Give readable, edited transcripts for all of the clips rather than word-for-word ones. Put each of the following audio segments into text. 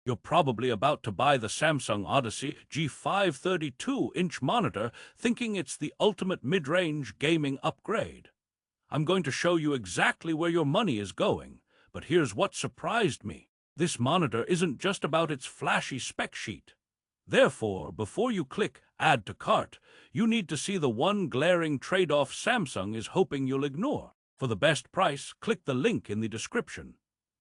You're probably about to buy the Samsung Odyssey G5 32-inch monitor, thinking it's the ultimate mid-range gaming upgrade. I'm going to show you exactly where your money is going, but here's what surprised me. This monitor isn't just about its flashy spec sheet. Therefore, before you click Add to Cart, you need to see the one glaring trade-off Samsung is hoping you'll ignore. For the best price, click the link in the description.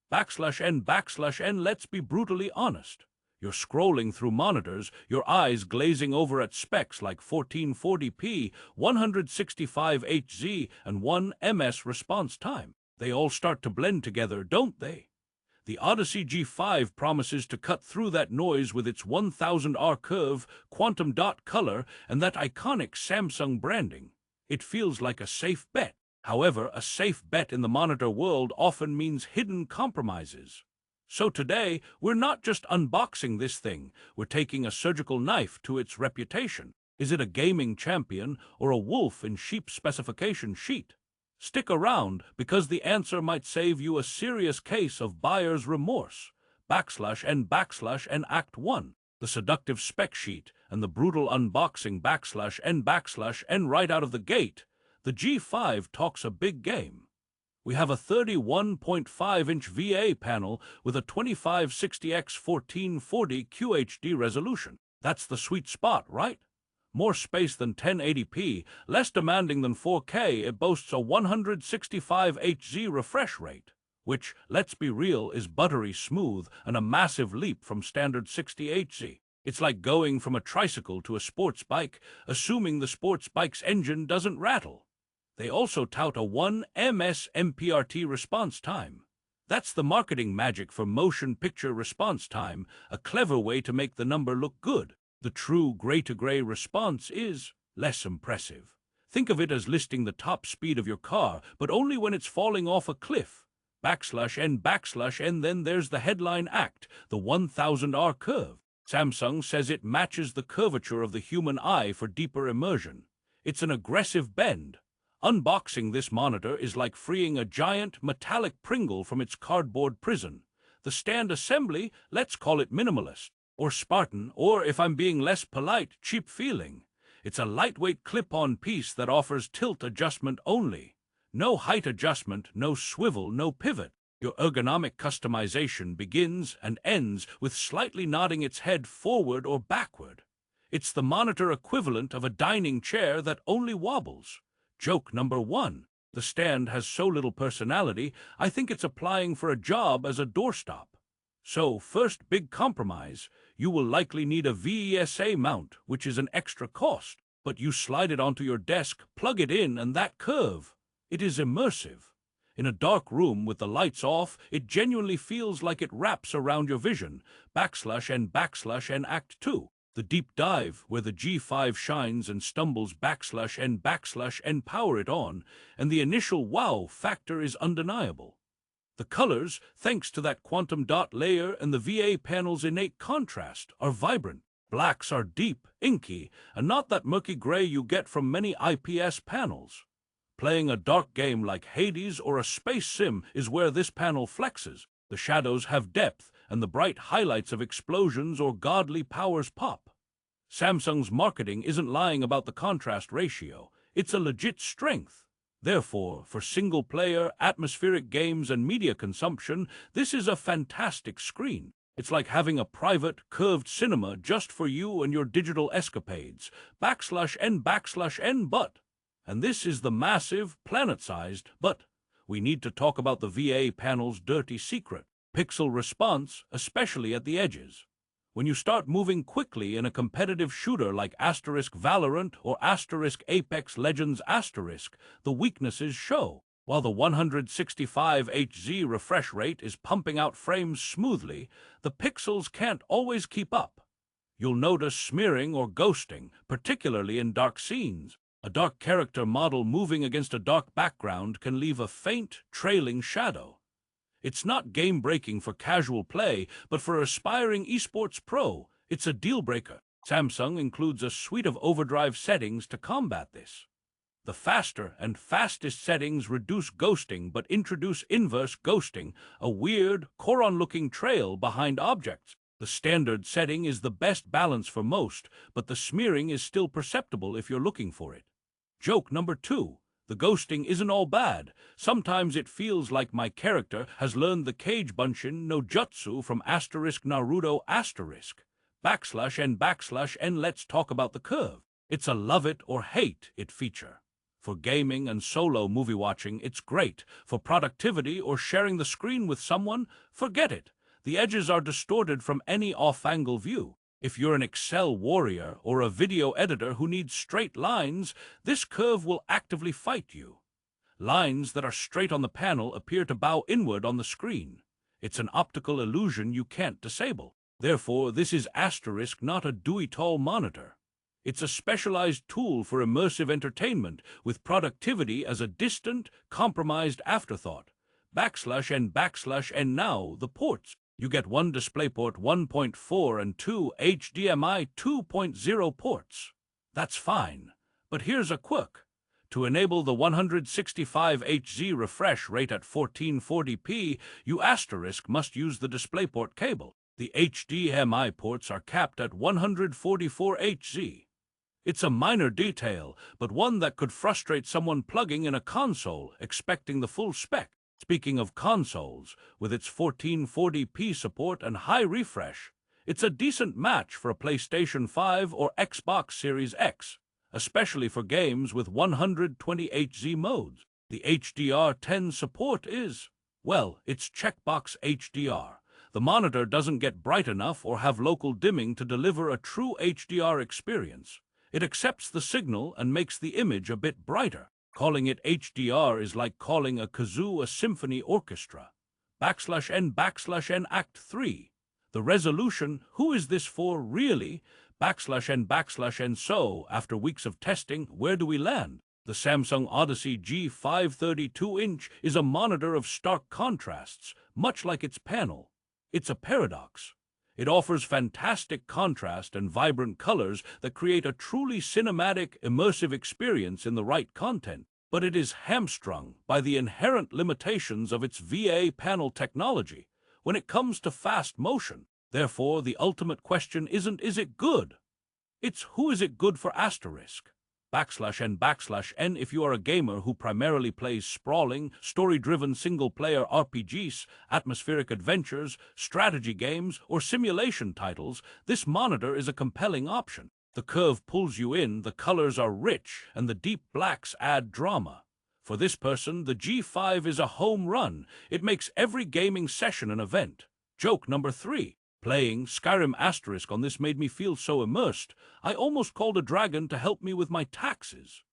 /n/n, let's be brutally honest. You're scrolling through monitors, your eyes glazing over at specs like 1440p, 165Hz, and 1ms response time. They all start to blend together, don't they? The Odyssey G5 promises to cut through that noise with its 1000R curve, quantum dot color, and that iconic Samsung branding. It feels like a safe bet. However, a safe bet in the monitor world often means hidden compromises. So today, we're not just unboxing this thing, we're taking a surgical knife to its reputation. Is it a gaming champion or a wolf in sheep specification sheet? Stick around, because the answer might save you a serious case of buyer's remorse. /n/n Act 1, the seductive spec sheet, and the brutal unboxing /n/n right out of the gate. The G5 talks a big game. We have a 31.5-inch VA panel with a 2560x1440 QHD resolution. That's the sweet spot, right? More space than 1080p, less demanding than 4K, it boasts a 165Hz refresh rate, which, let's be real, is buttery smooth and a massive leap from standard 60Hz. It's like going from a tricycle to a sports bike, assuming the sports bike's engine doesn't rattle. They also tout a 1ms MPRT response time. That's the marketing magic for motion picture response time, a clever way to make the number look good. The true gray-to-gray response is less impressive. Think of it as listing the top speed of your car, but only when it's falling off a cliff. /n/n, then there's the headline act, the 1000R curve. Samsung says it matches the curvature of the human eye for deeper immersion. It's an aggressive bend. Unboxing this monitor is like freeing a giant metallic Pringle from its cardboard prison. The stand assembly, let's call it minimalist, or Spartan, or if I'm being less polite, cheap feeling. It's a lightweight clip-on piece that offers tilt adjustment only. No height adjustment, no swivel, no pivot. Your ergonomic customization begins and ends with slightly nodding its head forward or backward. It's the monitor equivalent of a dining chair that only wobbles. Joke number 1. The stand has so little personality, I think it's applying for a job as a doorstop. So, first big compromise, you will likely need a VESA mount, which is an extra cost, but you slide it onto your desk, plug it in, and that curve. It is immersive. In a dark room with the lights off, it genuinely feels like it wraps around your vision. /n/n Act 2. The deep dive, where the G5 shines and stumbles /n/n power it on, and the initial wow factor is undeniable. The colors, thanks to that quantum dot layer and the VA panel's innate contrast, are vibrant. Blacks are deep, inky, and not that murky gray you get from many IPS panels. Playing a dark game like Hades or a space sim is where this panel flexes. The shadows have depth, and the bright highlights of explosions or godly powers pop. Samsung's marketing isn't lying about the contrast ratio. It's a legit strength. Therefore, for single-player, atmospheric games and media consumption, this is a fantastic screen. It's like having a private, curved cinema just for you and your digital escapades. /n/n but. And this is the massive, planet-sized but. We need to talk about the VA panel's dirty secret. Pixel response, especially at the edges. When you start moving quickly in a competitive shooter like *Valorant or *Apex Legends*, the weaknesses show. While the 165Hz refresh rate is pumping out frames smoothly, the pixels can't always keep up. You'll notice smearing or ghosting, particularly in dark scenes. A dark character model moving against a dark background can leave a faint, trailing shadow. It's not game-breaking for casual play, but for aspiring esports pro, it's a deal-breaker. Samsung includes a suite of overdrive settings to combat this. The faster and fastest settings reduce ghosting but introduce inverse ghosting, a weird, Koron-looking trail behind objects. The standard setting is the best balance for most, but the smearing is still perceptible if you're looking for it. Joke number 2. The ghosting isn't all bad. Sometimes it feels like my character has learned the Kage Bunshin no Jutsu from Naruto /n/. Let's talk about the curve. It's a love it or hate it feature. For gaming and solo movie watching, it's great. For productivity or sharing the screen with someone, forget it. The edges are distorted from any off-angle view. If you're an Excel warrior or a video editor who needs straight lines, this curve will actively fight you. Lines that are straight on the panel appear to bow inward on the screen. It's an optical illusion you can't disable. Therefore, this is *, not a dewy-tall monitor. It's a specialized tool for immersive entertainment, with productivity as a distant, compromised afterthought. /n/n now, the ports. You get one DisplayPort 1.4 and two HDMI 2.0 ports. That's fine. But here's a quirk. To enable the 165 Hz refresh rate at 1440p, you must use the DisplayPort cable. The HDMI ports are capped at 144 Hz. It's a minor detail, but one that could frustrate someone plugging in a console expecting the full spec. Speaking of consoles, with its 1440p support and high refresh, it's a decent match for a PlayStation 5 or Xbox Series X, especially for games with 120 Hz modes. The HDR10 support is, well, it's checkbox HDR. The monitor doesn't get bright enough or have local dimming to deliver a true HDR experience. It accepts the signal and makes the image a bit brighter. Calling it HDR is like calling a kazoo a symphony orchestra. /n/n Act 3. The resolution, who is this for really? /n/n So, after weeks of testing, where do we land? The Samsung Odyssey G5 32-inch is a monitor of stark contrasts, much like its panel. It's a paradox. It offers fantastic contrast and vibrant colors that create a truly cinematic, immersive experience in the right content. But it is hamstrung by the inherent limitations of its VA panel technology when it comes to fast motion. Therefore, the ultimate question isn't, is it good? It's, who is it good for *? /n/n If you are a gamer who primarily plays sprawling, story-driven single-player RPGs, atmospheric adventures, strategy games, or simulation titles, this monitor is a compelling option. The curve pulls you in, the colors are rich, and the deep blacks add drama. For this person, the G5 is a home run. It makes every gaming session an event. Joke number 3. Playing Skyrim * on this made me feel so immersed, I almost called a dragon to help me with my taxes.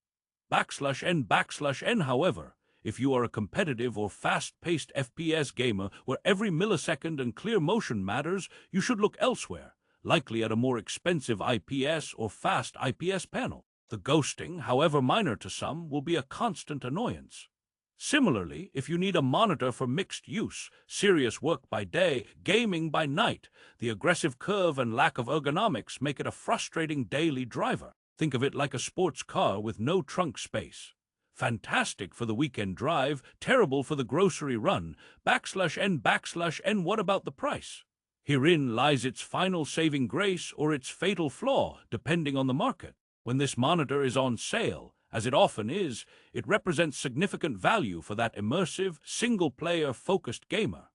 /n/n However, if you are a competitive or fast-paced FPS gamer where every millisecond and clear motion matters, you should look elsewhere, likely at a more expensive IPS or fast IPS panel. The ghosting, however minor to some, will be a constant annoyance. Similarly, if you need a monitor for mixed use, serious work by day, gaming by night, the aggressive curve and lack of ergonomics make it a frustrating daily driver. Think of it like a sports car with no trunk space. Fantastic for the weekend drive, terrible for the grocery run. /n/n What about the price? Herein lies its final saving grace or its fatal flaw, depending on the market. When this monitor is on sale, as it often is, it represents significant value for that immersive, single-player focused gamer.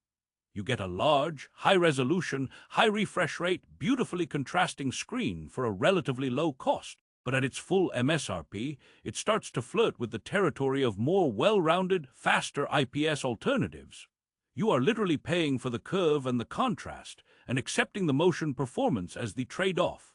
You get a large, high-resolution, high-refresh rate, beautifully contrasting screen for a relatively low cost. But at its full MSRP, it starts to flirt with the territory of more well-rounded, faster IPS alternatives. You are literally paying for the curve and the contrast, and accepting the motion performance as the trade-off.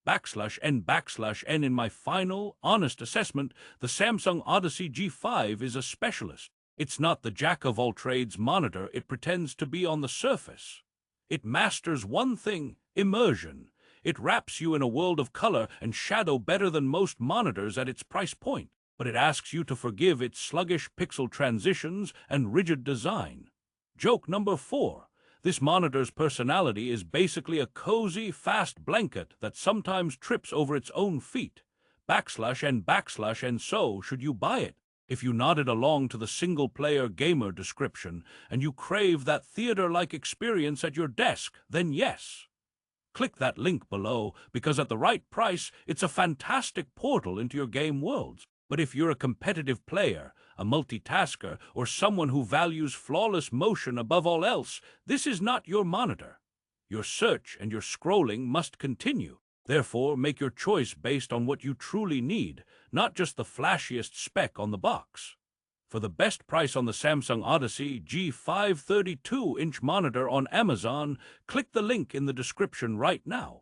/n/n In my final, honest assessment, the Samsung Odyssey G5 is a specialist. It's not the jack-of-all-trades monitor it pretends to be on the surface. It masters one thing, immersion. It wraps you in a world of color and shadow better than most monitors at its price point, but it asks you to forgive its sluggish pixel transitions and rigid design. Joke number 4. This monitor's personality is basically a cozy, fast blanket that sometimes trips over its own feet. /n/n So, should you buy it? If you nodded along to the single-player gamer description and you crave that theater-like experience at your desk, then yes. Click that link below because at the right price, it's a fantastic portal into your game worlds. But if you're a competitive player, a multitasker, or someone who values flawless motion above all else, this is not your monitor. Your search and your scrolling must continue. Therefore, make your choice based on what you truly need, not just the flashiest spec on the box. For the best price on the Samsung Odyssey G5 32-inch monitor on Amazon, click the link in the description right now.